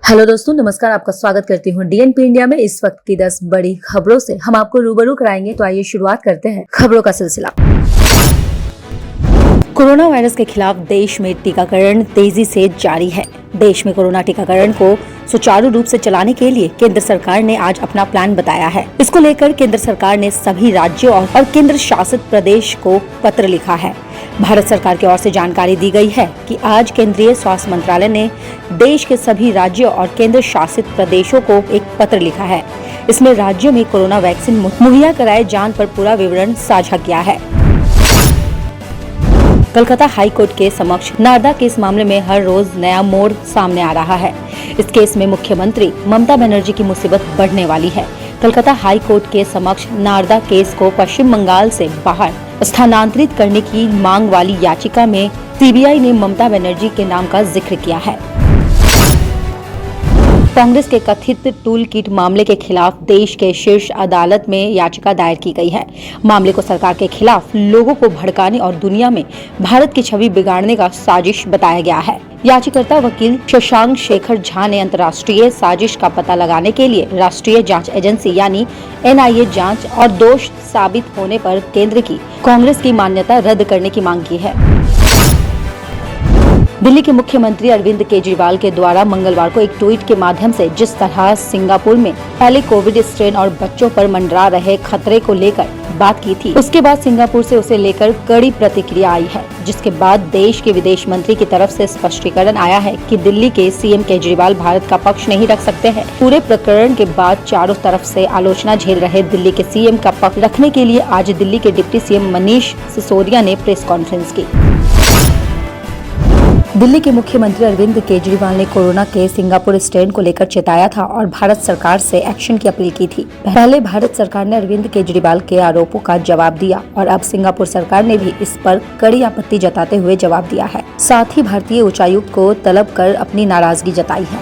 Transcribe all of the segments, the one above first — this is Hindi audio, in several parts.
हेलो दोस्तों, नमस्कार। आपका स्वागत करती हूँ डीएनपी इंडिया में। इस वक्त की 10 बड़ी खबरों से हम आपको रूबरू कराएंगे। तो आइए शुरुआत करते हैं खबरों का सिलसिला। कोरोना वायरस के खिलाफ देश में टीकाकरण तेजी से जारी है। देश में कोरोना टीकाकरण को सुचारू रूप से चलाने के लिए केंद्र सरकार ने आज अपना प्लान बताया है। इसको लेकर केंद्र सरकार ने सभी राज्यों और केंद्र शासित प्रदेश को पत्र लिखा है। भारत सरकार की ओर से जानकारी दी गई है कि आज केंद्रीय स्वास्थ्य मंत्रालय ने देश के सभी राज्यों और केंद्र शासित प्रदेशों को एक पत्र लिखा है। इसमें राज्यों में कोरोना वैक्सीन मुहैया कराए जाने पर पूरा विवरण साझा किया है। कलकत्ता हाई कोर्ट के समक्ष नारदा केस मामले में हर रोज नया मोड़ सामने आ रहा है। इस केस में मुख्यमंत्री ममता बनर्जी की मुसीबत बढ़ने वाली है। कलकत्ता हाई कोर्ट के समक्ष नारदा केस को पश्चिम बंगाल से बाहर स्थानांतरित करने की मांग वाली याचिका में सीबीआई ने ममता बनर्जी के नाम का जिक्र किया है। कांग्रेस के कथित टूल किट मामले के खिलाफ देश के शीर्ष अदालत में याचिका दायर की गई है। मामले को सरकार के खिलाफ लोगों को भड़काने और दुनिया में भारत की छवि बिगाड़ने का साजिश बताया गया है। याचिकाकर्ता वकील शशांक शेखर झा ने अंतर्राष्ट्रीय साजिश का पता लगाने के लिए राष्ट्रीय जांच एजेंसी यानी एनआईए जांच और दोष साबित होने पर केंद्र की कांग्रेस की मान्यता रद्द करने की मांग की है। दिल्ली के मुख्यमंत्री अरविंद केजरीवाल के द्वारा मंगलवार को एक ट्वीट के माध्यम से जिस तरह सिंगापुर में पहले कोविड स्ट्रेन और बच्चों पर मंडरा रहे खतरे को लेकर बात की थी, उसके बाद सिंगापुर से उसे लेकर कड़ी प्रतिक्रिया आई है, जिसके बाद देश के विदेश मंत्री की तरफ से स्पष्टीकरण आया है कि दिल्ली के सीएम केजरीवाल भारत का पक्ष नहीं रख सकते हैं। पूरे प्रकरण के बाद चारों तरफ से आलोचना झेल रहे दिल्ली के सीएम का पक्ष रखने के लिए आज दिल्ली के डिप्टी सीएम मनीष सिसोदिया ने प्रेस कॉन्फ्रेंस की। दिल्ली के मुख्यमंत्री अरविंद केजरीवाल ने कोरोना के सिंगापुर स्ट्रेन को लेकर चेताया था और भारत सरकार से एक्शन की अपील की थी। पहले भारत सरकार ने अरविंद केजरीवाल के आरोपों का जवाब दिया और अब सिंगापुर सरकार ने भी इस पर कड़ी आपत्ति जताते हुए जवाब दिया है। साथ ही भारतीय उच्चायुक्त को तलब कर अपनी नाराजगी जताई है।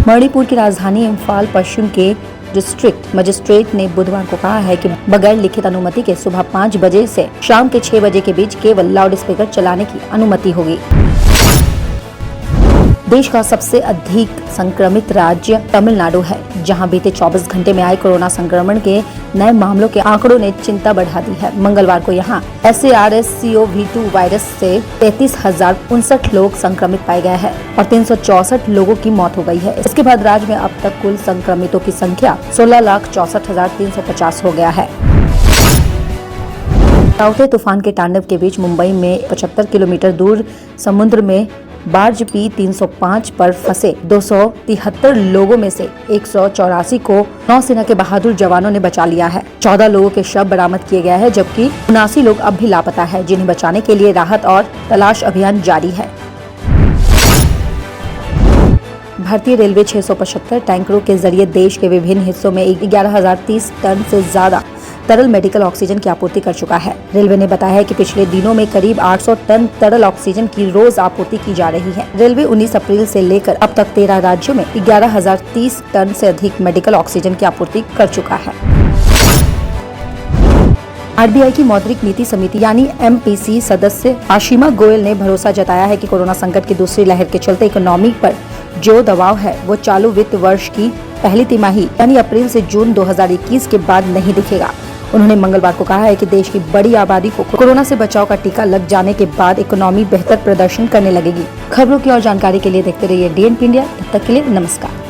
मणिपुर की राजधानी इम्फाल पश्चिम के डिस्ट्रिक्ट मजिस्ट्रेट ने बुधवार को कहा है कि बगैर लिखित अनुमति के सुबह 5 बजे से शाम के 6 बजे के बीच केवल लाउड स्पीकर चलाने की अनुमति होगी। देश का सबसे अधिक संक्रमित राज्य तमिलनाडु है, जहां बीते 24 घंटे में आए कोरोना संक्रमण के नए मामलों के आंकड़ों ने चिंता बढ़ा दी है। मंगलवार को यहां SARS-CoV-2 वायरस से 33,059 लोग संक्रमित पाए गए हैं और 364 लोगों की मौत हो गई है। इसके बाद राज्य में अब तक कुल संक्रमितों की संख्या 16,64,350 हो गया है। ताउते तूफान के तांडव के बीच मुंबई में 75 किलोमीटर दूर समुद्र में बार्ज P-305 पर फंसे 273 लोगों में से 184 को नौसेना के बहादुर जवानों ने बचा लिया है। 14 लोगों के शव बरामद किए गए हैं, जबकि 79 लोग अब भी लापता है, जिन्हें बचाने के लिए राहत और तलाश अभियान जारी है। भारतीय रेलवे 675 टैंकरों के जरिए देश के विभिन्न हिस्सों में 11,030 टन से ज्यादा तरल मेडिकल ऑक्सीजन की आपूर्ति कर चुका है। रेलवे ने बताया है कि पिछले दिनों में करीब 800 टन तरल ऑक्सीजन की रोज आपूर्ति की जा रही है। रेलवे 19 अप्रैल से लेकर अब तक 13 राज्यों में 11,030 टन से अधिक मेडिकल ऑक्सीजन की आपूर्ति कर चुका है। आरबीआई की मौद्रिक नीति समिति यानी MPC सदस्य आशिमा गोयल ने भरोसा जताया है कि कोरोना संकट की दूसरी लहर के चलते इकोनॉमी पर जो दबाव है वो चालू वित्त वर्ष की पहली तिमाही यानी अप्रैल से जून 2021 के बाद नहीं दिखेगा। उन्होंने मंगलवार को कहा है कि देश की बड़ी आबादी को कोरोना से बचाव का टीका लग जाने के बाद इकोनॉमी बेहतर प्रदर्शन करने लगेगी। खबरों की और जानकारी के लिए देखते रहिए डीएनपी इंडिया। तब तक के लिए नमस्कार।